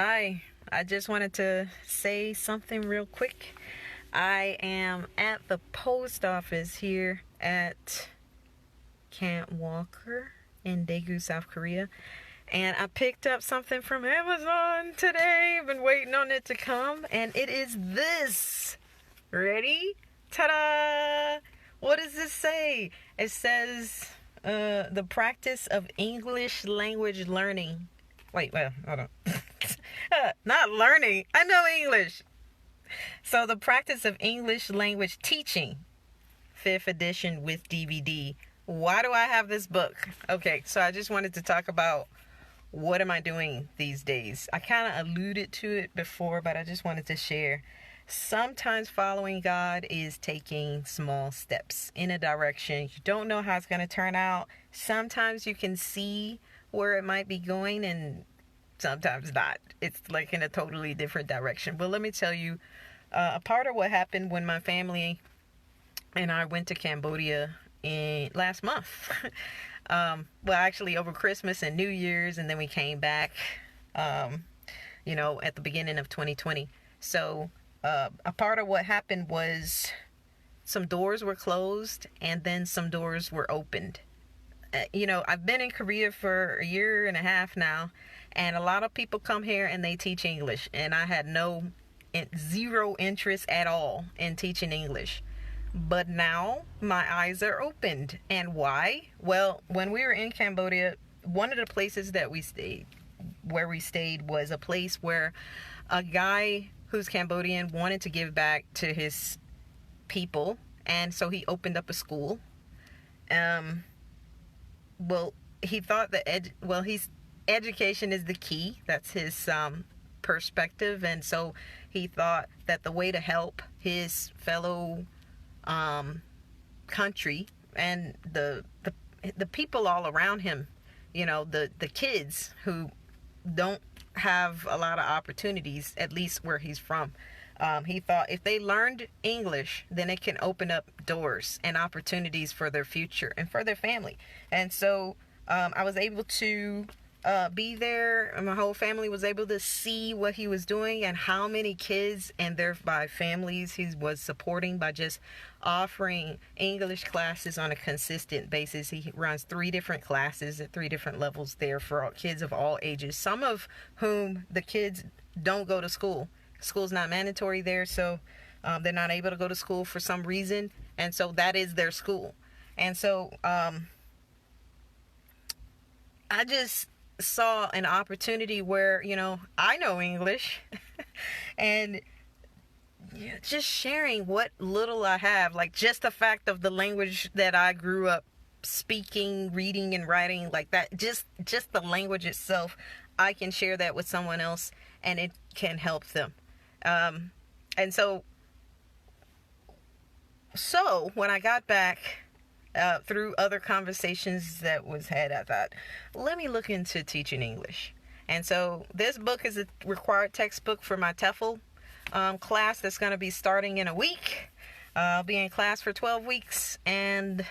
Hi, I just wanted to say something real quick. I am at the post office here at Camp Walker in Daegu, South Korea, and I picked up something from Amazon today. I've been waiting on it to come, and it is this. Ready? Ta-da! What does this say? It says, the practice of English language learning. Wait, hold on. Not learning. I know English. So the practice of English language teaching, 5th edition with DVD. Why do I have this book? Okay, so I just wanted to talk about what am I doing these days. I kind of alluded to it before, but I just wanted to share. Sometimes following God is taking small steps in a direction. You don't know how it's going to turn out. Sometimes you can see where it might be going, and sometimes not. It's like in a totally different direction. But let me tell you, a part of what happened when my family and I went to Cambodia in last month. Well, actually over Christmas and New Year's, and then we came back, at the beginning of 2020. So a part of what happened was some doors were closed and then some doors were opened. I've been in Korea for a year and a half now, and a lot of people come here and they teach English, and I had zero interest at all in teaching English. But now my eyes are opened. And why? Well, when we were in Cambodia, one of the places that we stayed was a place where a guy who's Cambodian wanted to give back to his people, and so he opened up a school. He thought that education is the key. That's his perspective, and so he thought that the way to help his fellow country and the people all around him, the kids who don't have a lot of opportunities, at least where he's from. He thought if they learned English, then it can open up doors and opportunities for their future and for their family. And so I was able to be there, and my whole family was able to see what he was doing and how many kids and thereby families he was supporting by just offering English classes on a consistent basis. He runs 3 different classes at 3 different levels there for all kids of all ages, some of whom the kids don't go to school. School's not mandatory there, so they're not able to go to school for some reason, and so that is their school. And so I just saw an opportunity where, I know English and just sharing what little I have, like just the fact of the language that I grew up speaking, reading, and writing, like that, just the language itself, I can share that with someone else and it can help them. And so when I got back, through other conversations that was had, I thought, let me look into teaching English. And so this book is a required textbook for my TEFL class that's going to be starting in a week. I'll be in class for 12 weeks, and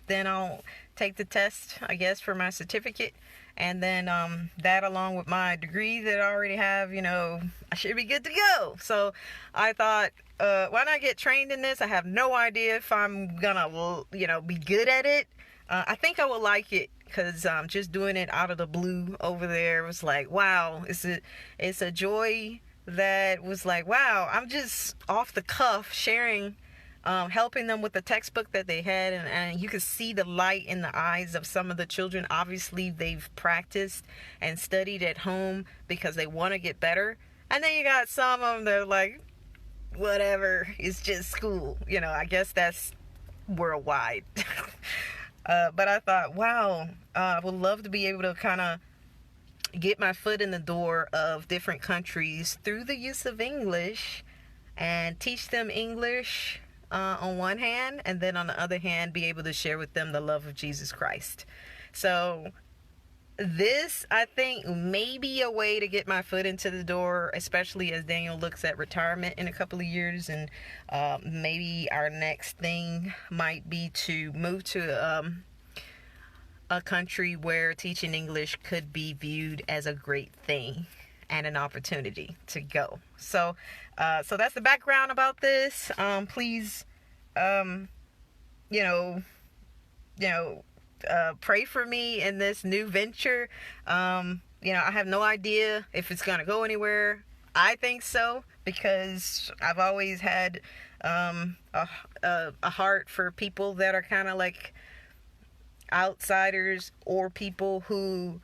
then I'll take the test, I guess, for my certificate. And then that, along with my degree that I already have, I should be good to go. So I thought, why not get trained in this? I have no idea if I'm gonna, be good at it. I think I will like it, because just doing it out of the blue over there was like, wow, it's a joy that was like, wow, I'm just off the cuff sharing, helping them with the textbook that they had, and you could see the light in the eyes of some of the children. Obviously, they've practiced and studied at home because they want to get better. And then you got some of them that are like, whatever, it's just school. I guess that's worldwide. But I thought, wow, I would love to be able to kind of get my foot in the door of different countries through the use of English and teach them English on one hand, and then on the other hand, be able to share with them the love of Jesus Christ. So this, I think, may be a way to get my foot into the door, especially as Daniel looks at retirement in a couple of years. And maybe our next thing might be to move to a country where teaching English could be viewed as a great thing. and an opportunity to go. So that's the background about this. Please, you know, pray for me in this new venture. I have no idea if it's gonna go anywhere. I think so, because I've always had a heart for people that are kind of like outsiders, or people who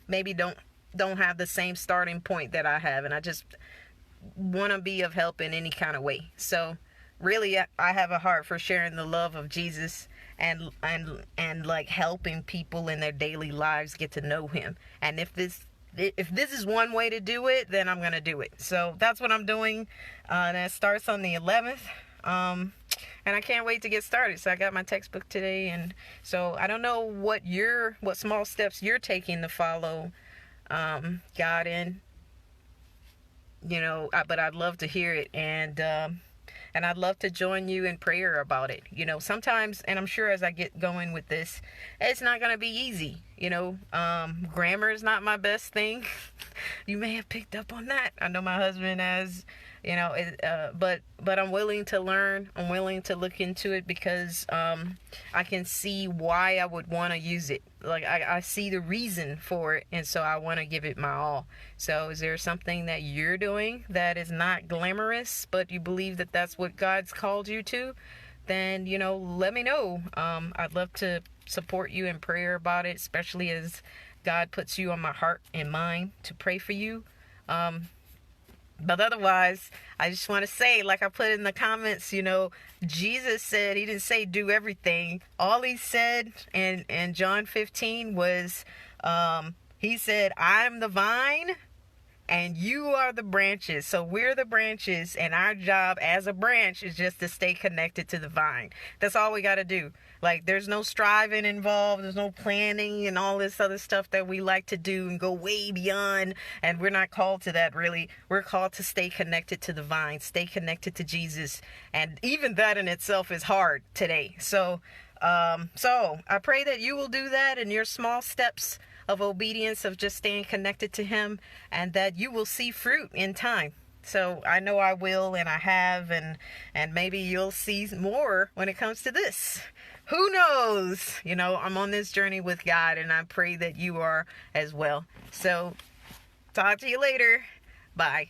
maybe don't have the same starting point that I have, and I just want to be of help in any kind of way. So really, I have a heart for sharing the love of Jesus, and like helping people in their daily lives get to know him. And if this is one way to do it, then I'm gonna do it. So that's what I'm doing, and it starts on the 11th. And I can't wait to get started. So I got my textbook today, and so I don't know what small steps you're taking to follow God in, but I'd love to hear it, and I'd love to join you in prayer about it. Sometimes, and I'm sure as I get going with this, it's not going to be easy. Grammar is not my best thing. You may have picked up on that. I know my husband has, but I'm willing to learn. I'm willing to look into it, because I can see why I would want to use it. Like I see the reason for it, and so I want to give it my all. So is there something that you're doing that is not glamorous, but you believe that that's what God's called you to? Then, let me know. I'd love to support you in prayer about it, especially as God puts you on my heart and mind to pray for you. But otherwise, I just want to say, like I put in the comments, Jesus said, he didn't say do everything. All he said in John 15 was, he said, I'm the vine and you are the branches. So we're the branches, and our job as a branch is just to stay connected to the vine. That's all we got to do. Like, there's no striving involved. There's no planning and all this other stuff that we like to do and go way beyond. And we're not called to that, really. We're called to stay connected to the vine, stay connected to Jesus. And even that in itself is hard today. So I pray that you will do that in your small steps of obedience, of just staying connected to him, and that you will see fruit in time. So I know I will, and I have, and maybe you'll see more when it comes to this. Who knows? I'm on this journey with God, and I pray that you are as well. So talk to you later. Bye.